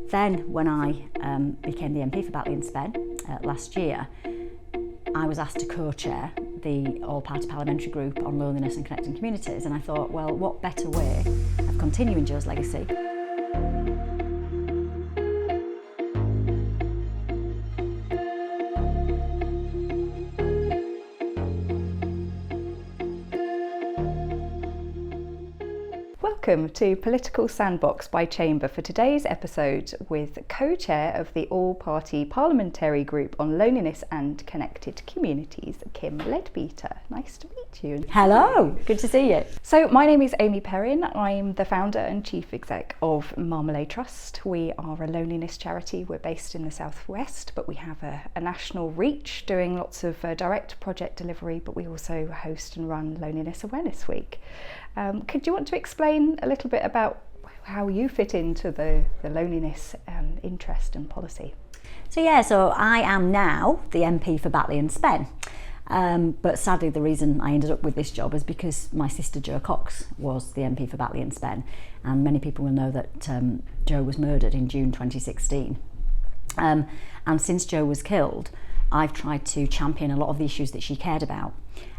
Then when I became the MP for Batley and Spen last year, I was asked to co-chair the all-party parliamentary group on loneliness and connecting communities, and I thought, well, what better way of continuing Jo's legacy? Welcome to Political Sandbox by Chamber for today's episode with co-chair of the all-party parliamentary group on loneliness and connected communities, Kim Leadbeater. Nice to meet you. Hello, good to see you. So my name is Amy Perrin. I'm the founder and chief exec of Marmalade Trust. We are a loneliness charity. We're based in the southwest, but we have a national reach doing lots of direct project delivery, but we also host and run Loneliness Awareness Week. Could you want to explain a little bit about how you fit into the loneliness interest and policy? So I am now the MP for Batley and Spen. But sadly, the reason I ended up with this job is because my sister Jo Cox was the MP for Batley and Spen, and many people will know that Jo was murdered in June 2016. And since Jo was killed, I've tried to champion a lot of the issues that she cared about.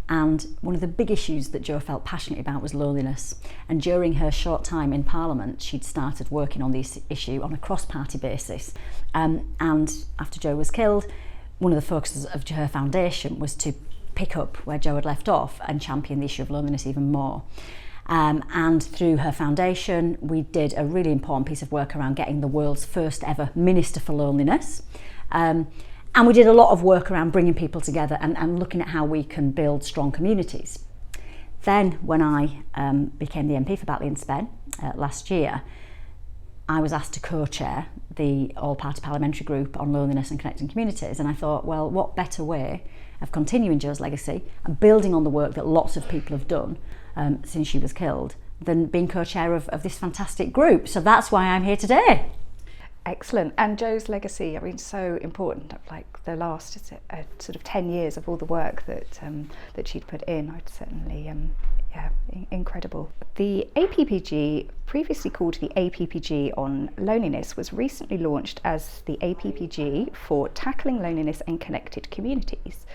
And one of the big issues that Jo felt passionately about was loneliness. And during her short time in Parliament, she'd started working on this issue on a cross-party basis. And after Jo was killed, one of the focuses of her foundation was to pick up where Jo had left off and champion the issue of loneliness even more. And through her foundation, we did a really important piece of work around getting the world's first ever Minister for Loneliness. And we did a lot of work around bringing people together and looking at how we can build strong communities. Then when I became the MP for Batley and Spen last year, I was asked to co-chair the all-party parliamentary group on loneliness and connecting communities, and I thought, well, what better way of continuing Jo's legacy and building on the work that lots of people have done since she was killed than being co-chair of this fantastic group. So that's why I'm here today. Excellent. And Jo's legacy, I mean, so important. Like the last sort of 10 years of all the work that she'd put in, I'd certainly, incredible. The APPG, previously called the APPG on loneliness, was recently launched as the APPG for tackling loneliness and connected communities.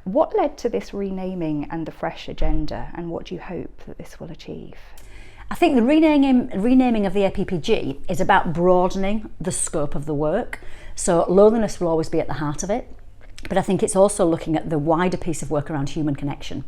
What led to this renaming and the fresh agenda, and what do you hope that this will achieve? I think the renaming of the APPG is about broadening the scope of the work. So loneliness will always be at the heart of it, but I think it's also looking at the wider piece of work around human connection.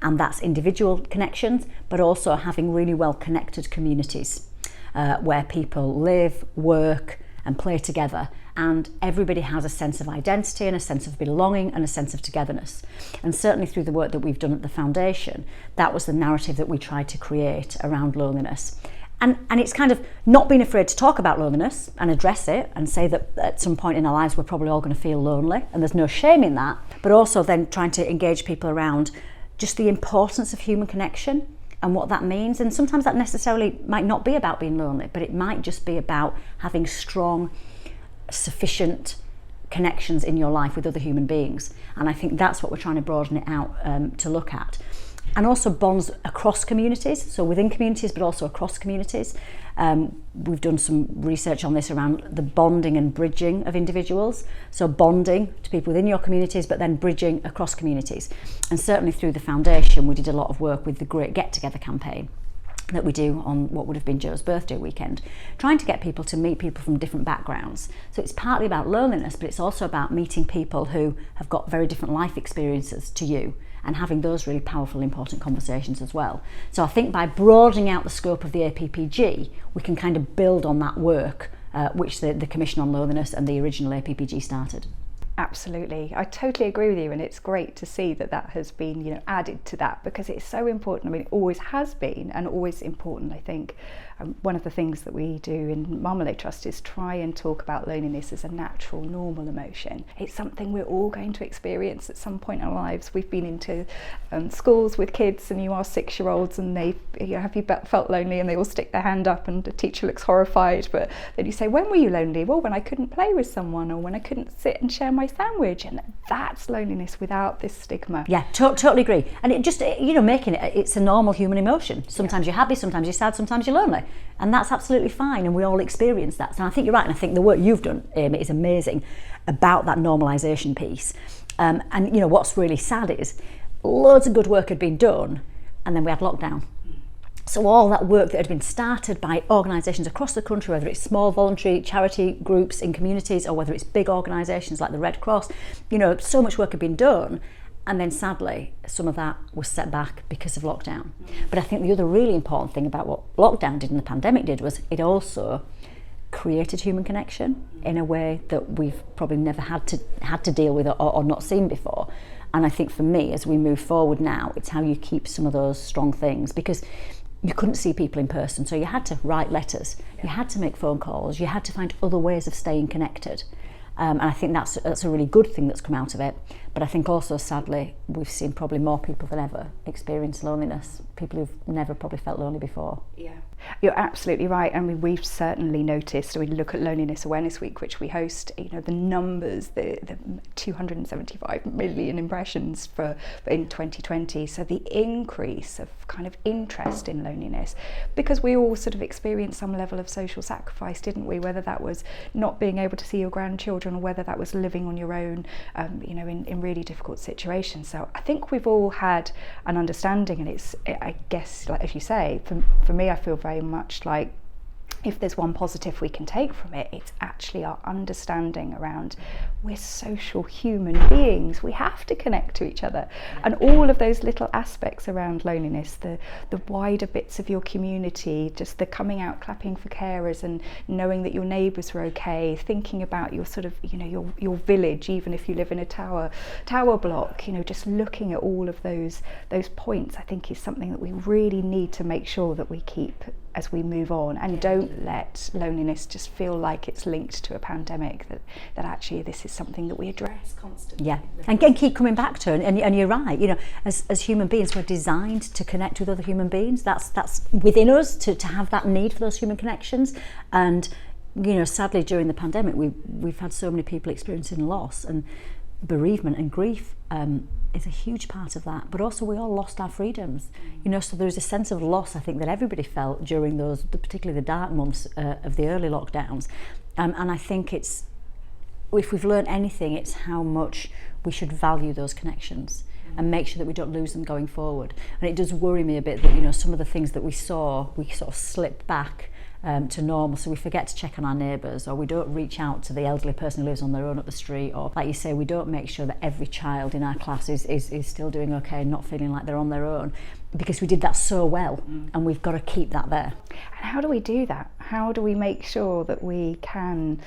And that's individual connections, but also having really well connected communities where people live, work and play together, and everybody has a sense of identity and a sense of belonging and a sense of togetherness. And certainly through the work that we've done at the foundation, that was the narrative that we tried to create around loneliness. And it's kind of not being afraid to talk about loneliness and address it and say that at some point in our lives we're probably all going to feel lonely, and there's no shame in that, but also then trying to engage people around just the importance of human connection and what that means. And sometimes that necessarily might not be about being lonely, but it might just be about having strong, sufficient connections in your life with other human beings. And I think that's what we're trying to broaden it out to look at. And also bonds across communities, so within communities but also across communities. We've done some research on this around the bonding and bridging of individuals, so bonding to people within your communities but then bridging across communities. And certainly through the foundation we did a lot of work with the Great Get Together campaign that we do on what would have been Jo's birthday weekend, trying to get people to meet people from different backgrounds. So it's partly about loneliness, but it's also about meeting people who have got very different life experiences to you and having those really powerful, important conversations as well. So I think by broadening out the scope of the APPG, we can kind of build on that work which the Commission on Loneliness and the original APPG started. Absolutely, I totally agree with you, and it's great to see that has been added to that, because it's so important. I mean, it always has been and always important, I think. One of the things that we do in Marmalade Trust is try and talk about loneliness as a natural, normal emotion. It's something we're all going to experience at some point in our lives. We've been into schools with kids, and you ask 6-year-olds and they, have you felt lonely, and they all stick their hand up and the teacher looks horrified, but then you say, when were you lonely? Well, when I couldn't play with someone, or when I couldn't sit and share my sandwich. And that's loneliness without this stigma. Yeah, totally agree. And it just, making it's a normal human emotion. Sometimes you're happy, sometimes you're sad, sometimes you're lonely. And that's absolutely fine, and we all experience that. So I think you're right, and I think the work you've done, Amy, is amazing about that normalisation piece. And you know, what's really sad is loads of good work had been done, and then we had lockdown. So all that work that had been started by organisations across the country, whether it's small voluntary charity groups in communities or whether it's big organisations like the Red Cross, you know, so much work had been done. And then sadly, some of that was set back because of lockdown. But I think the other really important thing about what lockdown did and the pandemic did was it also created human connection in a way that we've probably never had to deal with or not seen before. And I think for me, as we move forward now, it's how you keep some of those strong things, because you couldn't see people in person, so you had to write letters, you had to make phone calls, you had to find other ways of staying connected. And I think that's a really good thing that's come out of it. But I think also, sadly, we've seen probably more people than ever experience loneliness, people who've never probably felt lonely before. Yeah, you're absolutely right. I mean, we've certainly noticed, we look at Loneliness Awareness Week, which we host, you know, the numbers, the 275 million impressions for in 2020. So the increase of kind of interest in loneliness, because we all sort of experienced some level of social sacrifice, didn't we? Whether that was not being able to see your grandchildren, or whether that was living on your own, you know, in really difficult situations. So I think we've all had an understanding, and I guess, like as you say, for me, I feel very much like if there's one positive we can take from it, it's actually our understanding around we're social human beings. We have to connect to each other. And all of those little aspects around loneliness, the wider bits of your community, just the coming out, clapping for carers and knowing that your neighbours are okay, thinking about your sort of, you know, your village, even if you live in a tower block, you know, just looking at all of those points, I think is something that we really need to make sure that we keep as we move on, and don't let loneliness just feel like it's linked to a pandemic, that actually this is something that we address constantly. Yeah, and keep coming back to, and you're right, you know, as human beings, we're designed to connect with other human beings. That's within us to have that need for those human connections. And you know, sadly during the pandemic we've had so many people experiencing loss, and bereavement and grief is a huge part of that, but also we all lost our freedoms, you know, so there's a sense of loss I think that everybody felt during those, particularly the dark months of the early lockdowns, and I think it's, if we've learned anything, it's how much we should value those connections and make sure that we don't lose them going forward. And it does worry me a bit that, you know, some of the things that we sort of slipped back to normal, so we forget to check on our neighbours, or we don't reach out to the elderly person who lives on their own up the street, or like you say, we don't make sure that every child in our class is still doing okay and not feeling like they're on their own, because we did that so well, and we've got to keep that there. And how do we do that? How do we make sure that we can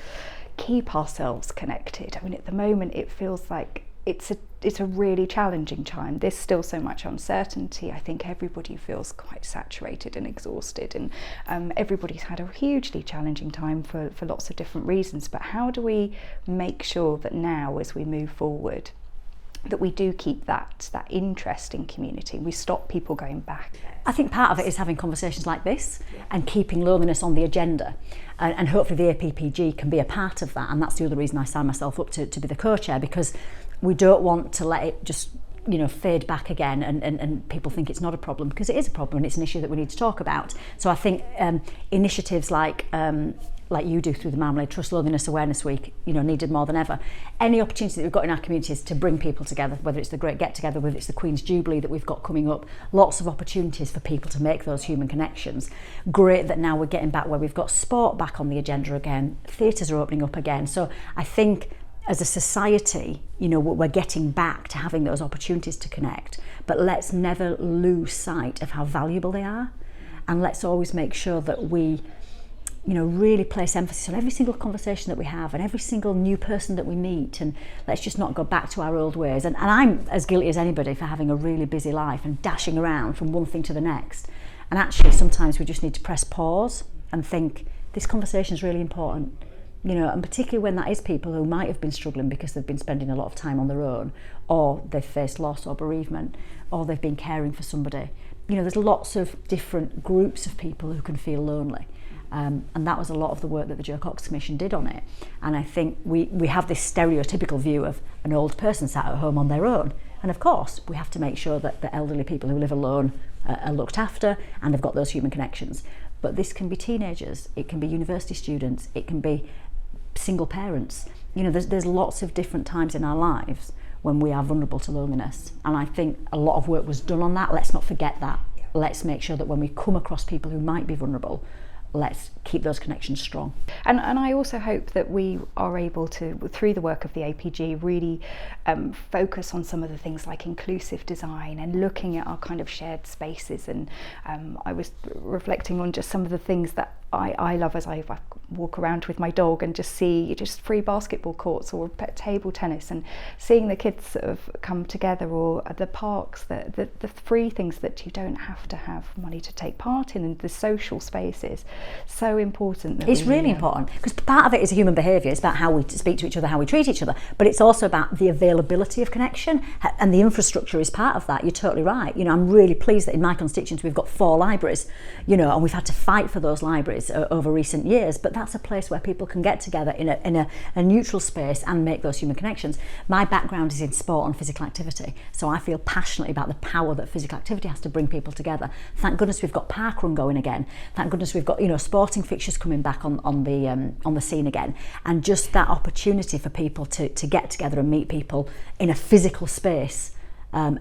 keep ourselves connected? I mean, at the moment it feels like it's a really challenging time. There's still so much uncertainty. I think everybody feels quite saturated and exhausted, and everybody's had a hugely challenging time for lots of different reasons. But how do we make sure that now, as we move forward, that we do keep that interest in community, we stop people going back? I think part of it is having conversations like this, and keeping loneliness on the agenda, and hopefully the APPG can be a part of that. And that's the other reason I signed myself up to be the co-chair, because we don't want to let it just, you know, fade back again and people think it's not a problem, because it is a problem and it's an issue that we need to talk about. So I think initiatives like you do through the Marmalade Trust Loneliness Awareness Week, you know, needed more than ever. Any opportunity that we've got in our communities to bring people together, whether it's the Great Get Together, whether it's the Queen's Jubilee that we've got coming up, lots of opportunities for people to make those human connections. Great that now we're getting back where we've got sport back on the agenda again, theatres are opening up again. So I think as a society, you know, we're getting back to having those opportunities to connect, but let's never lose sight of how valuable they are, and let's always make sure that we, you know, really place emphasis on every single conversation that we have and every single new person that we meet, and let's just not go back to our old ways. And I'm as guilty as anybody for having a really busy life and dashing around from one thing to the next, and actually sometimes we just need to press pause and think, this conversation is really important. You know, and particularly when that is people who might have been struggling because they've been spending a lot of time on their own, or they've faced loss or bereavement, or they've been caring for somebody. You know, there's lots of different groups of people who can feel lonely. And that was a lot of the work that the Jo Cox Commission did on it. And I think we have this stereotypical view of an old person sat at home on their own. And of course, we have to make sure that the elderly people who live alone are looked after and have got those human connections. but this can be teenagers, it can be university students, it can be single parents. You know, there's lots of different times in our lives when we are vulnerable to loneliness, and I think a lot of work was done on that. Let's not forget that. Let's make sure that when we come across people who might be vulnerable, let's keep those connections strong. And I also hope that we are able to, through the work of the APG, really focus on some of the things like inclusive design and looking at our kind of shared spaces. And I was reflecting on just some of the things that I love as I walk around with my dog and just see just free basketball courts or table tennis, and seeing the kids sort of come together, or the parks, the free things that you don't have to have money to take part in, and the social spaces. So important. It's really important, because part of it is human behaviour. It's about how we speak to each other, how we treat each other, but it's also about the availability of connection, and the infrastructure is part of that. You're totally right. You know, I'm really pleased that in my constituency we've got 4 libraries, you know, and we've had to fight for those libraries over recent years, but that's a place where people can get together in a neutral space and make those human connections. My background is in sport and physical activity, so I feel passionately about the power that physical activity has to bring people together. Thank goodness we've got parkrun going again. Thank goodness we've got, you know, sporting fixtures coming back on the scene again, and just that opportunity for people to get together and meet people in a physical space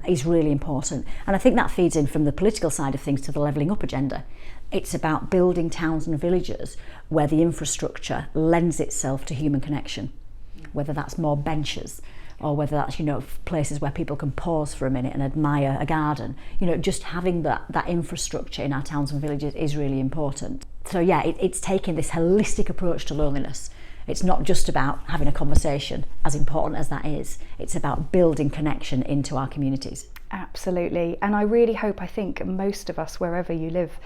is really important. And I think that feeds in from the political side of things to the levelling up agenda. It's about building towns and villages where the infrastructure lends itself to human connection, whether that's more benches or whether that's, you know, places where people can pause for a minute and admire a garden. You know, just having that infrastructure in our towns and villages is really important. So yeah, it's taking this holistic approach to loneliness. It's not just about having a conversation, as important as that is. It's about building connection into our communities. Absolutely. And I really hope, I think most of us, wherever you live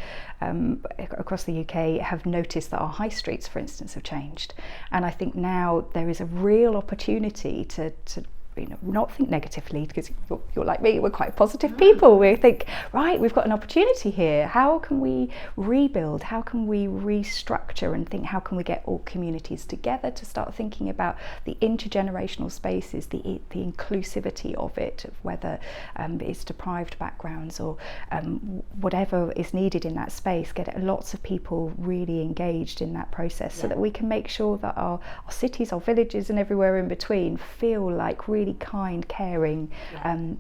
across the UK, have noticed that our high streets, for instance, have changed. And I think now there is a real opportunity to you know, not think negatively, because you're like me, we're quite positive people. We think, right, we've got an opportunity here. How can we rebuild? How can we restructure and think, how can we get all communities together to start thinking about the intergenerational spaces, the inclusivity of it, whether it's deprived backgrounds or whatever is needed in that space, get lots of people really engaged in that process, so that we can make sure that our cities, our villages and everywhere in between feel like really kind, caring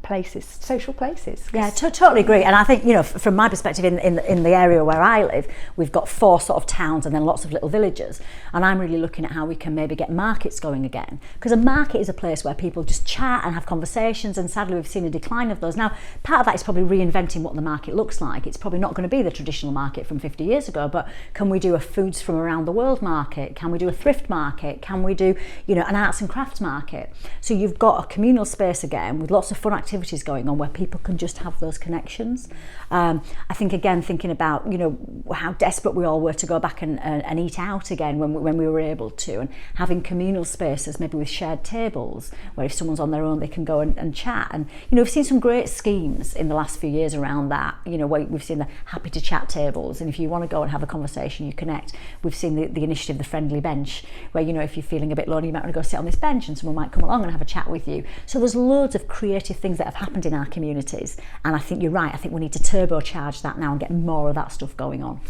places, social places. Yeah, totally agree. And I think, you know, from my perspective, in the area where I live, we've got 4 sort of towns and then lots of little villages, and I'm really looking at how we can maybe get markets going again, because a market is a place where people just chat and have conversations, and sadly we've seen a decline of those. Now, part of that is probably reinventing what the market looks like. It's probably not going to be the traditional market from 50 years ago, but can we do a foods from around the world market? Can we do a thrift market? Can we do, you know, an arts and crafts market? So you've got a communal space again with lots of fun activities going on where people can just have those connections. I think, again, thinking about, you know, how desperate we all were to go back and eat out again when we were able to, and having communal spaces maybe with shared tables where if someone's on their own they can go and chat. And, you know, we've seen some great schemes in the last few years around that, you know, where we've seen the happy to chat tables, and if you want to go and have a conversation you connect. We've seen the initiative, the friendly bench, where, you know, if you're feeling a bit lonely you might want to go sit on this bench and someone might come along and have a chat with you. So there's loads of creative things that have happened in our communities, and I think you're right. I think we need to turbocharge that now and get more of that stuff going on.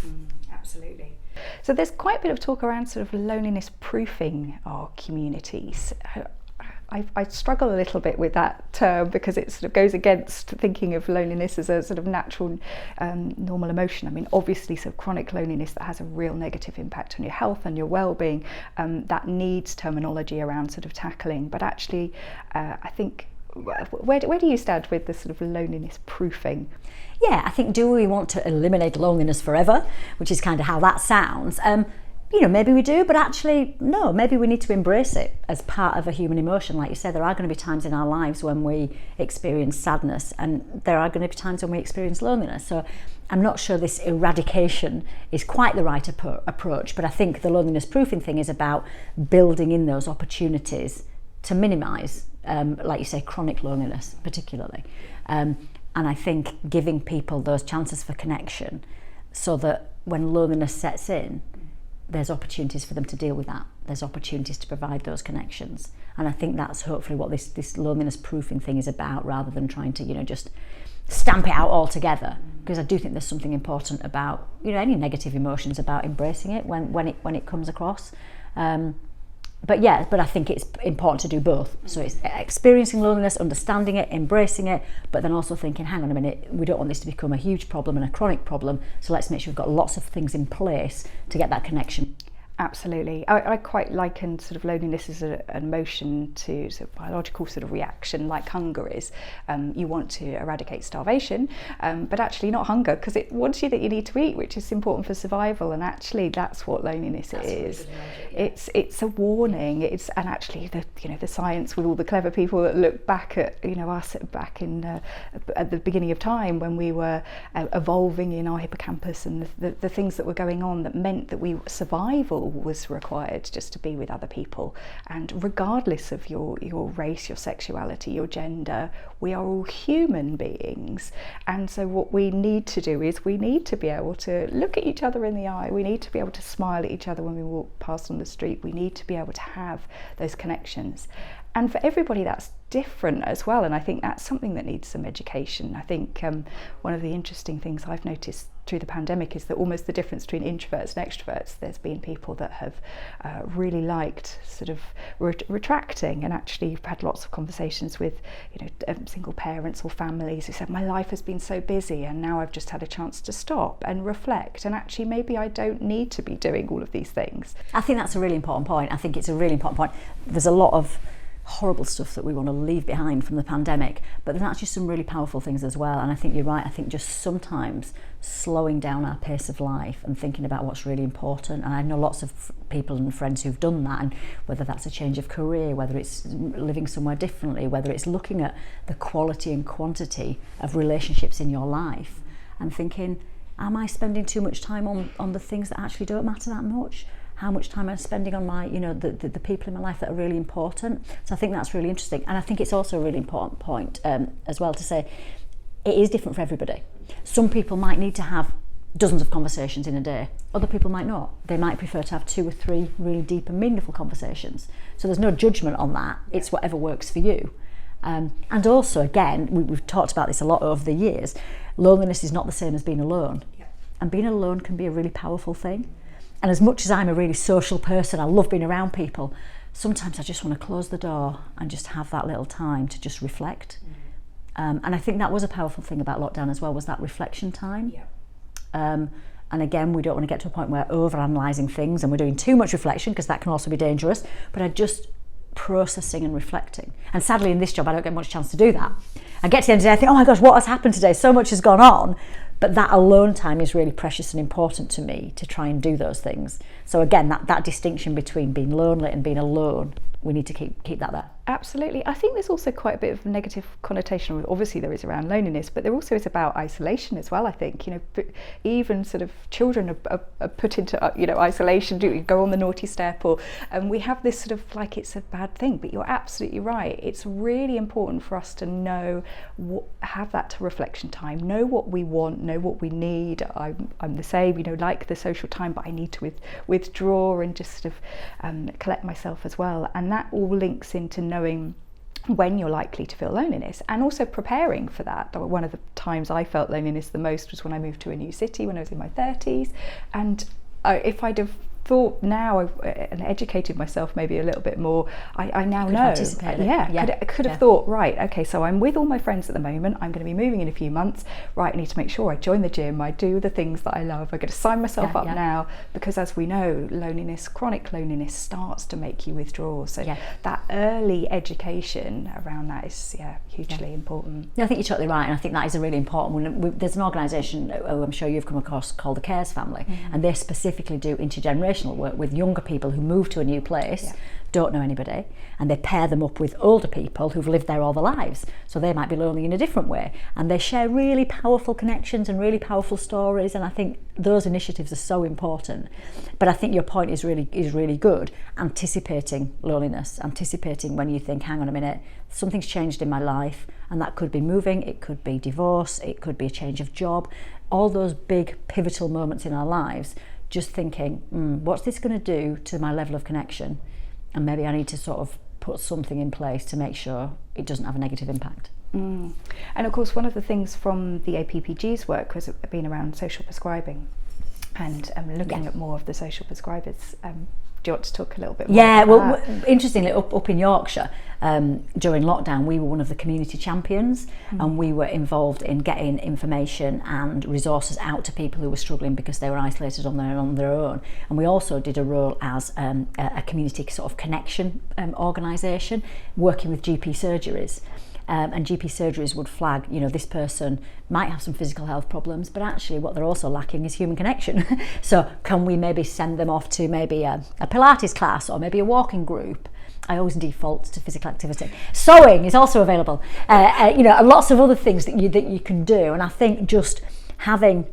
Absolutely. So there's quite a bit of talk around sort of loneliness proofing our communities. I struggle a little bit with that term, because it sort of goes against thinking of loneliness as a sort of natural, normal emotion. I mean, obviously, sort of chronic loneliness that has a real negative impact on your health and your well-being, that needs terminology around sort of tackling. But actually, I think, where do you stand with the sort of loneliness proofing? Yeah, I think, do we want to eliminate loneliness forever, which is kind of how that sounds. You know, maybe we do, but actually, no, maybe we need to embrace it as part of a human emotion. Like you said, there are going to be times in our lives when we experience sadness, and there are going to be times when we experience loneliness. So I'm not sure this eradication is quite the right approach, but I think the loneliness proofing thing is about building in those opportunities to minimise, like you say, chronic loneliness particularly. And I think giving people those chances for connection, so that when loneliness sets in, there's opportunities for them to deal with that. There's opportunities to provide those connections. And I think that's hopefully what this loneliness proofing thing is about, rather than trying to, you know, just stamp it out altogether. because I do think there's something important about, you know, any negative emotions, about embracing it when it comes across. But I think it's important to do both. So it's experiencing loneliness, understanding it, embracing it, but then also thinking, hang on a minute, we don't want this to become a huge problem and a chronic problem, so let's make sure we've got lots of things in place to get that connection. Absolutely. I quite liken sort of loneliness as an emotion to sort of biological sort of reaction, like hunger is. You want to eradicate starvation, but actually not hunger, because it wants you that you need to eat, which is important for survival. And actually that's what loneliness is. Really it's a warning. And actually the science, with all the clever people that look back at us back in at the beginning of time, when we were evolving in our hippocampus, and the things that were going on that meant that survival was required just to be with other people. And regardless of your race, your sexuality, your gender, we are all human beings. And so what we need to do is we need to be able to look at each other in the eye. We need to be able to smile at each other when we walk past on the street. We need to be able to have those connections. And for everybody that's different as well, and I think that's something that needs some education. I think one of the interesting things I've noticed through the pandemic is that almost the difference between introverts and extroverts. There's been people that have really liked sort of retracting, and actually you've had lots of conversations with single parents or families who said, my life has been so busy and now I've just had a chance to stop and reflect, and actually maybe I don't need to be doing all of these things. I think that's a really important point. I think it's a really important point. There's a lot of horrible stuff that we want to leave behind from the pandemic, but there's actually some really powerful things as well. And I think you're right. I think just sometimes slowing down our pace of life and thinking about what's really important, and I know lots of people and friends who've done that, and whether that's a change of career, whether it's living somewhere differently, whether it's looking at the quality and quantity of relationships in your life and thinking, am I spending too much time on the things that actually don't matter that much? How much time I'm spending on my, the people in my life that are really important. So I think that's really interesting. And I think it's also a really important point as well to say, it is different for everybody. Some people might need to have dozens of conversations in a day. Other people might not. They might prefer to have 2 or 3 really deep and meaningful conversations. So there's no judgment on that. It's whatever works for you. And also, again, we've talked about this a lot over the years, loneliness is not the same as being alone. Yeah. And being alone can be a really powerful thing. And as much as I'm a really social person, I love being around people, sometimes I just want to close the door and just have that little time to just reflect. And I think that was a powerful thing about lockdown as well, was that reflection time. Yeah. And again, we don't want to get to a point where we're overanalyzing things and we're doing too much reflection, because that can also be dangerous, but I just processing and reflecting. And sadly in this job I don't get much chance to do that. I get to the end of the day, I think, oh my gosh, what has happened today? So much has gone on. But that alone time is really precious and important to me, to try and do those things. So again, that distinction between being lonely and being alone, we need to keep that there. Absolutely. I think there's also quite a bit of negative connotation, obviously there is, around loneliness, but there also is about isolation as well. I think even sort of children are put into isolation, do go on the naughty step, or we have this sort of like it's a bad thing. But you're absolutely right. It's really important for us to know have that reflection time, know what we want, know what we need. I'm the same, like the social time, but I need to withdraw and just sort of collect myself as well. And that all links into knowing when you're likely to feel loneliness, and also preparing for that. One of the times I felt loneliness the most was when I moved to a new city when I was in my 30s, and if I'd have thought now and educated myself maybe a little bit more, I now know. Could have thought, right, okay, so I'm with all my friends at the moment, I'm going to be moving in a few months, right, I need to make sure I join the gym, I do the things that I love, I'm going to sign myself up now, because as we know, chronic loneliness starts to make you withdraw. So that early education around that is hugely important. I think you're totally right, and I think that is a really important one. There's an organisation I'm sure you've come across called the Cares Family, and they specifically do intergenerational work with younger people who move to a new place, don't know anybody, and they pair them up with older people who've lived there all their lives, so they might be lonely in a different way, and they share really powerful connections and really powerful stories. And I think those initiatives are so important. But I think your point is really good, anticipating loneliness, anticipating when you think, hang on a minute, something's changed in my life, and that could be moving, it could be divorce, it could be a change of job, all those big pivotal moments in our lives. Just thinking, what's this going to do to my level of connection? And maybe I need to sort of put something in place to make sure it doesn't have a negative impact. And of course, one of the things from the APPG's work has been around social prescribing and looking at more of the social prescribers. Do you want to talk a little bit more about that? Interestingly, up in Yorkshire, during lockdown, we were one of the community champions, and we were involved in getting information and resources out to people who were struggling because they were isolated on their own. And we also did a role as a community sort of connection organisation, working with GP surgeries. And GP surgeries would flag, this person might have some physical health problems, but actually what they're also lacking is human connection. So can we maybe send them off to maybe a Pilates class or maybe a walking group? I always default to physical activity. Sewing is also available. And lots of other things that you can do. And I think just having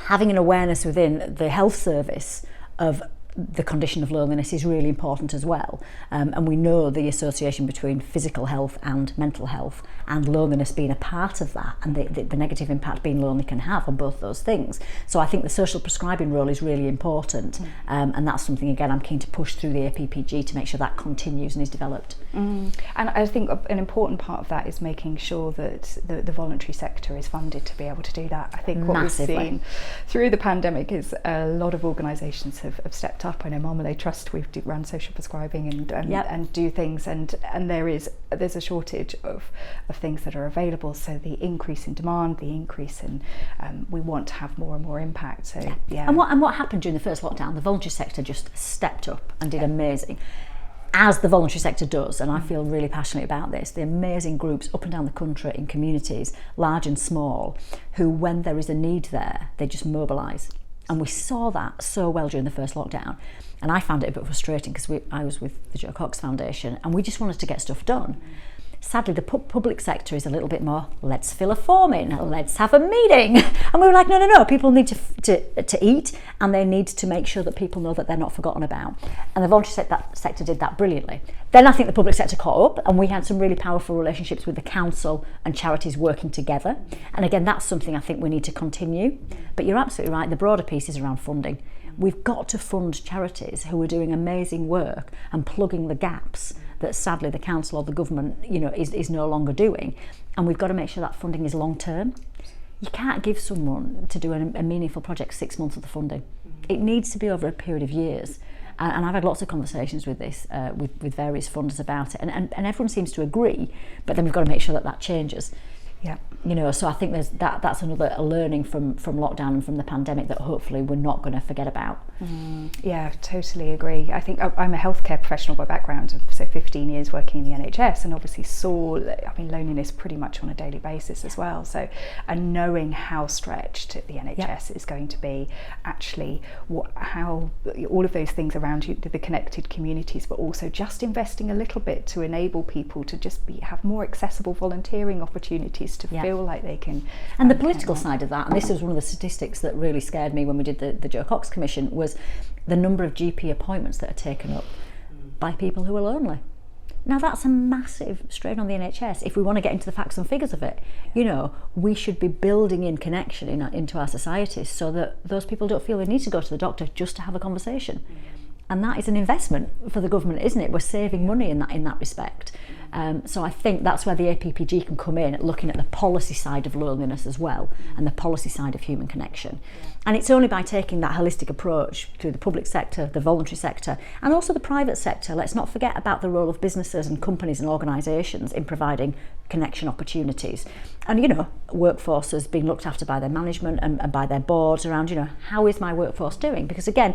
an awareness within the health service of the condition of loneliness is really important as well, and we know the association between physical health and mental health, and loneliness being a part of that, and the negative impact being lonely can have on both those things. So I think the social prescribing role is really important, and that's something again I'm keen to push through the APPG to make sure that continues and is developed. And I think an important part of that is making sure that the voluntary sector is funded to be able to do that. I think what Massively. we've seen through the pandemic is a lot of organisations have stepped up. I know Marmalade Trust, we've run social prescribing and do things, and there's a shortage of things that are available. So the increase in demand, the increase in we want to have more and more impact. So And what happened during the first lockdown? The voluntary sector just stepped up and did amazing, as the voluntary sector does, and I feel really passionate about this. The amazing groups up and down the country in communities, large and small, who when there is a need there, they just mobilise. And we saw that so well during the first lockdown. And I found it a bit frustrating because I was with the Jo Cox Foundation and we just wanted to get stuff done. Sadly, the public sector is a little bit more, let's fill a form in, let's have a meeting. And we were like, no, people need to eat, and they need to make sure that people know that they're not forgotten about. And the voluntary sector did that brilliantly. Then I think the public sector caught up, and we had some really powerful relationships with the council and charities working together. And again, that's something I think we need to continue. But you're absolutely right, the broader piece is around funding. We've got to fund charities who are doing amazing work and plugging the gaps that sadly the council or the government is no longer doing, and we've got to make sure that funding is long term. You can't give someone to do a meaningful project 6 months of the funding. It needs to be over a period of years, and I've had lots of conversations with this with various funders about it, and everyone seems to agree, but then we've got to make sure that changes. So I think that's another learning from lockdown and from the pandemic that hopefully we're not going to forget about. Yeah, totally agree. I think I'm a healthcare professional by background, so 15 years working in the NHS, and obviously saw loneliness pretty much on a daily basis as well. So, and knowing how stretched the NHS is going to be, actually, how all of those things around you, the connected communities, but also just investing a little bit to enable people to just have more accessible volunteering opportunities to feel like they can. And the political side of that, and this was one of the statistics that really scared me when we did the Jo Cox Commission, was the number of GP appointments that are taken up by people who are lonely. Now that's a massive strain on the NHS. If we want to get into the facts and figures of it, we should be building in connection into our societies so that those people don't feel they need to go to the doctor just to have a conversation. And that is an investment for the government, isn't it? We're saving money in that respect. So I think that's where the APPG can come in, looking at the policy side of loneliness as well, and the policy side of human connection. And it's only by taking that holistic approach through the public sector, the voluntary sector, and also the private sector. Let's not forget about the role of businesses and companies and organisations in providing connection opportunities. And workforces being looked after by their management and by their boards around, how is my workforce doing? Because again,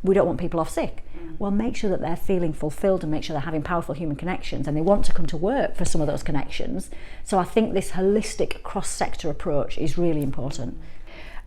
we don't want people off sick. Well, make sure that they're feeling fulfilled and make sure they're having powerful human connections and they want to come to work for some of those connections. So I think this holistic cross-sector approach is really important.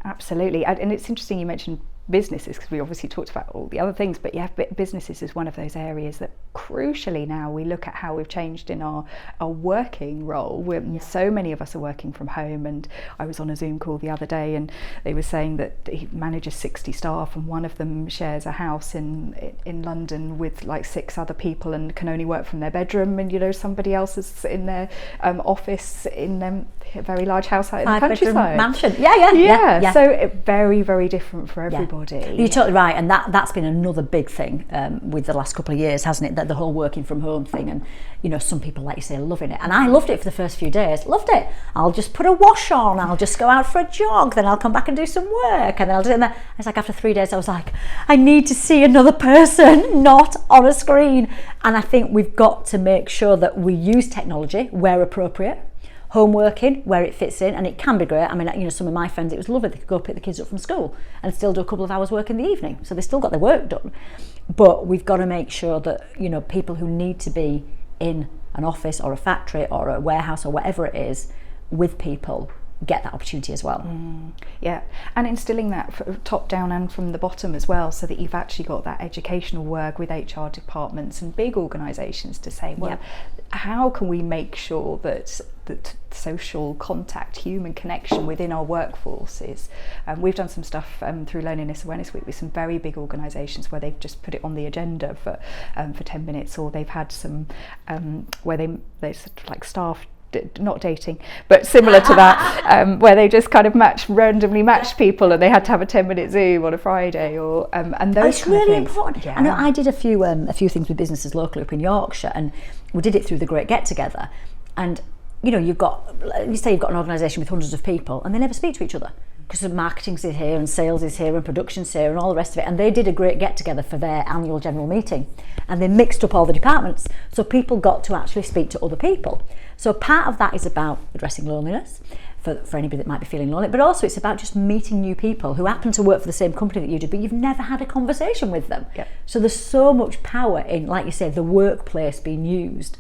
Absolutely. And it's interesting you mentioned businesses, because we obviously talked about all the other things, but businesses is one of those areas that crucially now we look at how we've changed in our working role. So many of us are working from home, and I was on a Zoom call the other day and they were saying that he manages 60 staff and one of them shares a house in London with like 6 other people and can only work from their bedroom, and somebody else is in their office in a very large house out in the countryside. Mansion. Yeah. So very, very different for everybody. everybody. You're totally right, and that's been another big thing with the last couple of years, hasn't it? That the whole working from home thing, and some people, like you say, are loving it. And I loved it for the first few days. Loved it. I'll just put a wash on. I'll just go out for a jog. Then I'll come back and do some work, and then I'll do it. And it's like after 3 days, I was like, I need to see another person, not on a screen. And I think we've got to make sure that we use technology where appropriate. Home working where it fits in, and it can be great. I mean, some of my friends, it was lovely. They could go pick the kids up from school and still do a couple of hours work in the evening, so they still got their work done. But we've got to make sure that people who need to be in an office or a factory or a warehouse or whatever it is with people get that opportunity as well. Yeah, and instilling that top down and from the bottom as well, so that you've actually got that educational work with HR departments and big organisations to say, well, how can we make sure that social contact, human connection within our workforces. We've done some stuff through Loneliness Awareness Week with some very big organisations where they've just put it on the agenda for 10 minutes, or they've had some where they sort of like staff, not dating, but similar to that, where they just kind of randomly matched people, and they had to have a 10-minute Zoom on a Friday, or and those. It's really things. important. Yeah. I know I did a few things with businesses locally up in Yorkshire, and we did it through the Great Get Together. And you've got an organisation with hundreds of people, and they never speak to each other because marketing's is here and sales is here and production's here and all the rest of it. And they did a great get together for their annual general meeting, and they mixed up all the departments, so people got to actually speak to other people. So part of that is about addressing loneliness for anybody that might be feeling lonely, but also it's about just meeting new people who happen to work for the same company that you do, but you've never had a conversation with them. Yep. So there's so much power in, like you say, the workplace being used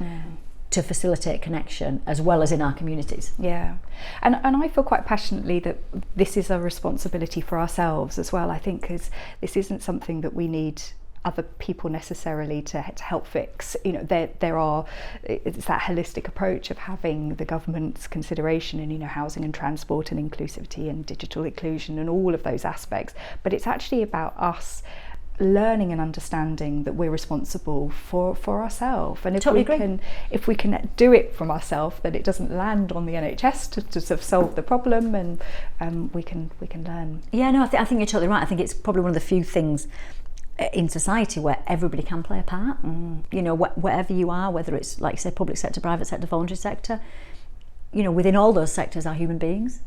to facilitate connection as well as in our communities. Yeah, and I feel quite passionately that this is a responsibility for ourselves as well. I think because this isn't something that we need other people necessarily to help fix. There are, it's that holistic approach of having the government's consideration in housing and transport and inclusivity and digital inclusion and all of those aspects, but it's actually about us learning and understanding that we're responsible for ourselves, and if we can do it from ourselves, that it doesn't land on the NHS to sort of solve the problem, and we can learn. Yeah, no, I think you're totally right. I think it's probably one of the few things in society where everybody can play a part. Wherever you are, whether it's, like you say, public sector, private sector, voluntary sector, within all those sectors are human beings.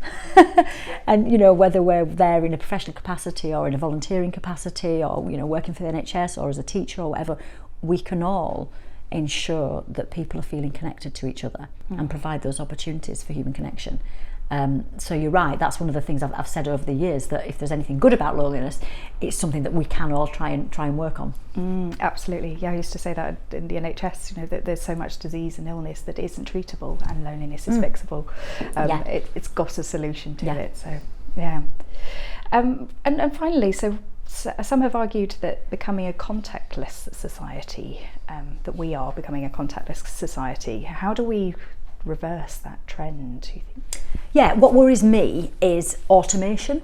And whether we're there in a professional capacity or in a volunteering capacity, or working for the NHS or as a teacher or whatever, we can all ensure that people are feeling connected to each other and provide those opportunities for human connection. So you're right, that's one of the things I've said over the years, that if there's anything good about loneliness, it's something that we can all try and work on. Absolutely. Yeah, I used to say that in the NHS, that there's so much disease and illness that isn't treatable, and loneliness is fixable. It's got a solution to it. So yeah. And finally, so some have argued that becoming a contactless society, that we are becoming a contactless society. How do we reverse that trend, do you think? Yeah, what worries me is automation,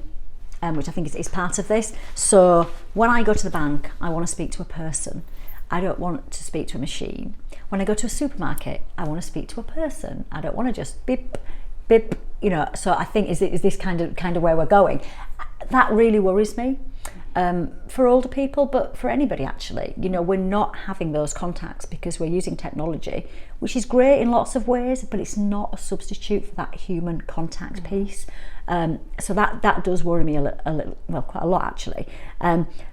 which I think is part of this. So when I go to the bank, I want to speak to a person. I don't want to speak to a machine. When I go to a supermarket, I want to speak to a person. I don't want to just beep, beep, So I think is this kind of where we're going. That really worries me. For older people, but for anybody actually. We're not having those contacts because we're using technology, which is great in lots of ways, but it's not a substitute for that human contact piece. So that does worry me a little, well, quite a lot actually.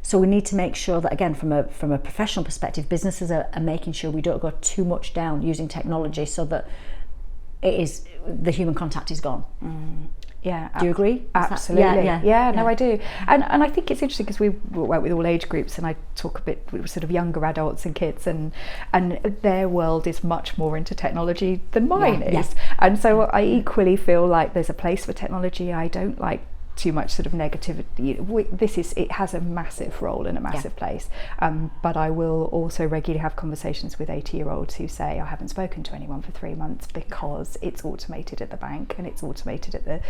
So we need to make sure that, again, from a professional perspective, businesses are making sure we don't go too much down using technology, so that the human contact is gone. Yeah, do you agree? Absolutely. No, I do. And I think it's interesting because we work with all age groups, and I talk a bit with sort of younger adults and kids, and their world is much more into technology than mine is. And so I equally feel like there's a place for technology. I don't like too much sort of negativity. It has a massive role and a massive place, but I will also regularly have conversations with 80-year-olds who say, I haven't spoken to anyone for 3 months because it's automated at the bank and it's automated at the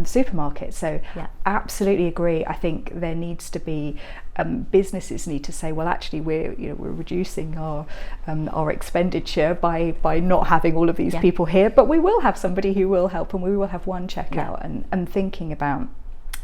supermarket. So absolutely agree. I think there needs to be businesses need to say, well, actually we're reducing our expenditure by not having all of these people here, but we will have somebody who will help, and we will have one checkout, and thinking about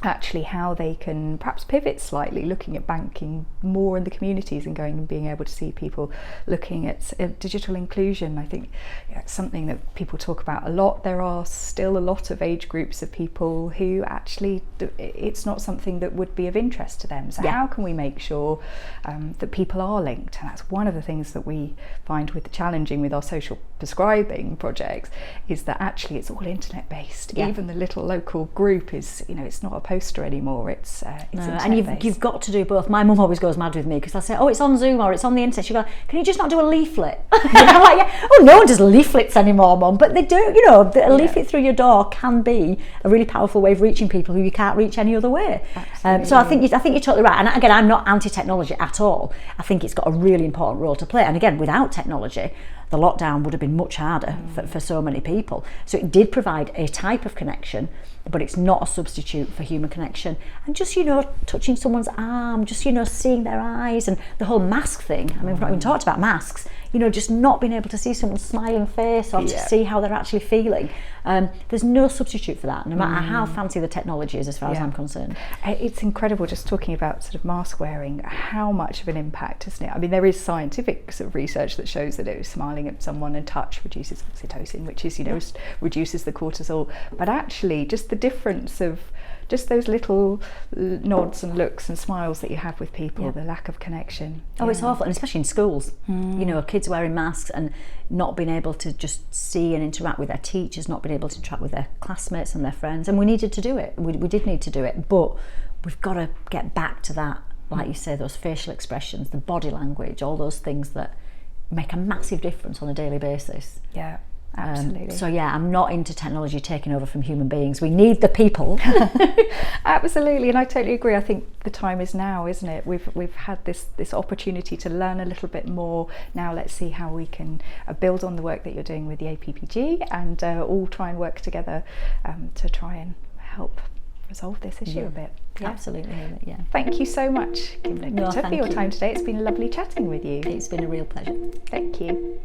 actually how they can perhaps pivot slightly, looking at banking more in the communities and going and being able to see people looking at digital inclusion. I think it's something that people talk about a lot. There are still a lot of age groups of people who actually it's not something that would be of interest to them. So how can we make sure that people are linked? And that's one of the things that we find with challenging with our social prescribing projects, is that actually it's all internet based. Even the little local group is, it's not a poster anymore, it's and you've got to do both. My mum always goes mad with me because I say, oh, it's on Zoom or it's on the internet. She goes, can you just not do a leaflet? I'm like, oh, no one does leaflets anymore, Mum, but they do. A leaflet through your door can be a really powerful way of reaching people who you can't reach any other way. So I think you're totally right. And again, I'm not anti-technology at all. I think it's got a really important role to play. And again, without technology, the lockdown would have been much harder for so many people. So it did provide a type of connection, but it's not a substitute for human connection. And just, touching someone's arm, just, seeing their eyes, and the whole mask thing. I mean, we've not even talked about masks. Just not being able to see someone's smiling face or to see how they're actually feeling. There's no substitute for that, no matter how fancy the technology is, as far as I'm concerned. It's incredible just talking about sort of mask wearing, how much of an impact, isn't it? I mean, there is scientific sort of research that shows that smiling at someone and touch reduces oxytocin, which is, reduces the cortisol. But actually, just the difference of just those little nods and looks and smiles that you have with people, the lack of connection. Oh, it's awful, and especially in schools. Kids wearing masks and not being able to just see and interact with their teachers, not being able to interact with their classmates and their friends. And we needed to do it. We did need to do it, but we've got to get back to that, like you say, those facial expressions, the body language, all those things that make a massive difference on a daily basis. Yeah. Absolutely. So I'm not into technology taking over from human beings. We need the people. Absolutely, and I totally agree. I think the time is now, isn't it? We've had this opportunity to learn a little bit more. Now let's see how we can build on the work that you're doing with the APPG and all try and work together to try and help resolve this issue a bit. Absolutely. Thank you so much, Kim for your time today. It's been lovely chatting with you. It's been a real pleasure. Thank you.